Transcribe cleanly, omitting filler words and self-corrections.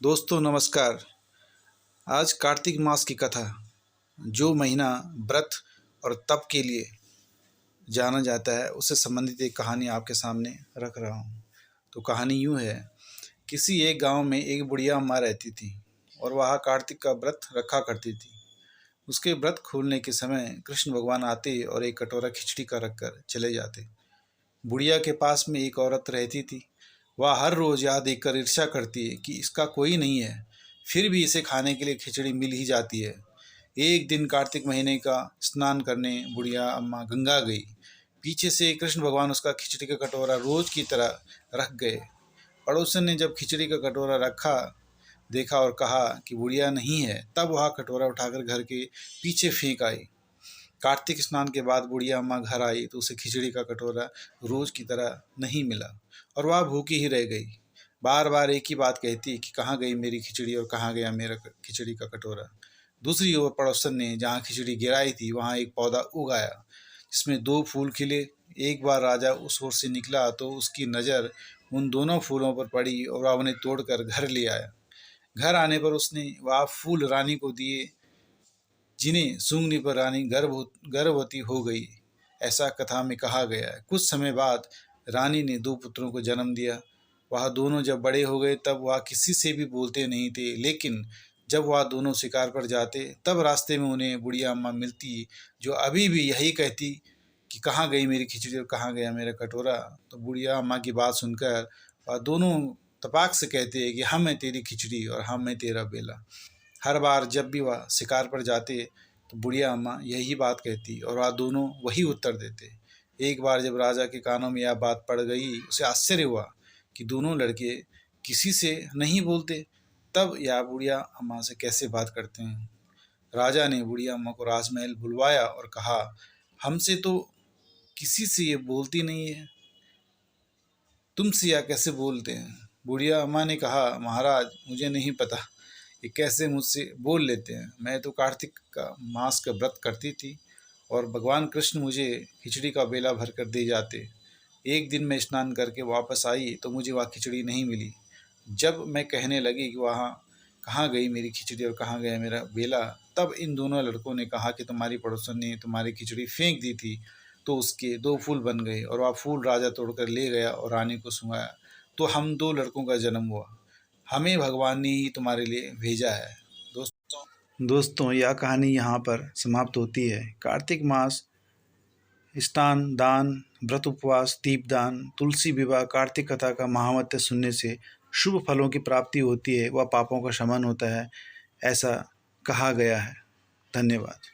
दोस्तों नमस्कार। आज कार्तिक मास की कथा, जो महीना व्रत और तप के लिए जाना जाता है, उससे संबंधित एक कहानी आपके सामने रख रहा हूँ। तो कहानी यूँ है, किसी एक गांव में एक बुढ़िया अम्मा रहती थी और वह कार्तिक का व्रत रखा करती थी। उसके व्रत खोलने के समय कृष्ण भगवान आते और एक कटोरा खिचड़ी का रख कर चले जाते। बुढ़िया के पास में एक औरत रहती थी। वह हर रोज़ यह देखकर ईर्ष्या करती है कि इसका कोई नहीं है, फिर भी इसे खाने के लिए खिचड़ी मिल ही जाती है। एक दिन कार्तिक महीने का स्नान करने बुढ़िया अम्मा गंगा गई। पीछे से कृष्ण भगवान उसका खिचड़ी का कटोरा रोज की तरह रख गए। पड़ोसन ने जब खिचड़ी का कटोरा रखा देखा और कहा कि बुढ़िया नहीं है, तब वह कटोरा उठाकर घर के पीछे फेंक आई। कार्तिक स्नान के बाद बुढ़िया अम्मा घर आई तो उसे खिचड़ी का कटोरा रोज की तरह नहीं मिला और वह भूखी ही रह गई। बार बार एक ही बात कहती कि कहाँ गई मेरी खिचड़ी और कहाँ गया मेरा खिचड़ी का कटोरा। दूसरी ओर पड़ोसन ने जहाँ खिचड़ी गिराई थी वहाँ एक पौधा उगाया जिसमें 2 फूल खिले। एक बार राजा उस ओर से निकला तो उसकी नज़र उन दोनों फूलों पर पड़ी और वह उन्हें तोड़कर घर ले आया। घर आने पर उसने वह फूल रानी को दिए, जिन्हें सूंघने पर रानी गर्भवती हो गई, ऐसा कथा में कहा गया है। कुछ समय बाद रानी ने 2 पुत्रों को जन्म दिया। वह दोनों जब बड़े हो गए तब वह किसी से भी बोलते नहीं थे, लेकिन जब वह दोनों शिकार पर जाते तब रास्ते में उन्हें बुढ़िया अम्मा मिलती, जो अभी भी यही कहती कि कहाँ गई मेरी खिचड़ी और कहाँ गया मेरा कटोरा। तो बुढ़िया अम्मा की बात सुनकर वह दोनों तपाक से कहते हैं कि हम है तेरी खिचड़ी और हम है तेरा बेला। हर बार जब भी वह शिकार पर जाते तो बुढ़िया अम्मा यही बात कहती और वह दोनों वही उत्तर देते। एक बार जब राजा के कानों में यह बात पड़ गई, उसे आश्चर्य हुआ कि दोनों लड़के किसी से नहीं बोलते, तब यह बुढ़िया अम्मा से कैसे बात करते हैं। राजा ने बुढ़िया अम्मा को राजमहल बुलवाया और कहा, हमसे तो किसी से ये बोलती नहीं है, तुमसे यह कैसे बोलते हैं। बुढ़िया अम्मा ने कहा, महाराज मुझे नहीं पता ये कैसे मुझसे बोल लेते हैं। मैं तो कार्तिक का मास का व्रत करती थी और भगवान कृष्ण मुझे खिचड़ी का बेला भर कर दे जाते। एक दिन मैं स्नान करके वापस आई तो मुझे वह खिचड़ी नहीं मिली। जब मैं कहने लगी कि वहाँ कहाँ गई मेरी खिचड़ी और कहाँ गया मेरा बेला, तब इन दोनों लड़कों ने कहा कि तुम्हारी पड़ोसन ने तुम्हारी खिचड़ी फेंक दी थी, तो उसके 2 फूल बन गए और वह फूल राजा तोड़कर ले गया और रानी को सुंघाया, तो हम 2 लड़कों का जन्म हुआ। हमें भगवान ने ही तुम्हारे लिए भेजा है। दोस्तों यह कहानी यहाँ पर समाप्त होती है। कार्तिक मास स्नान, दान, व्रत, उपवास, दीपदान, तुलसी विवाह, कार्तिक कथा का महावाक्य सुनने से शुभ फलों की प्राप्ति होती है, वह पापों का शमन होता है, ऐसा कहा गया है। धन्यवाद।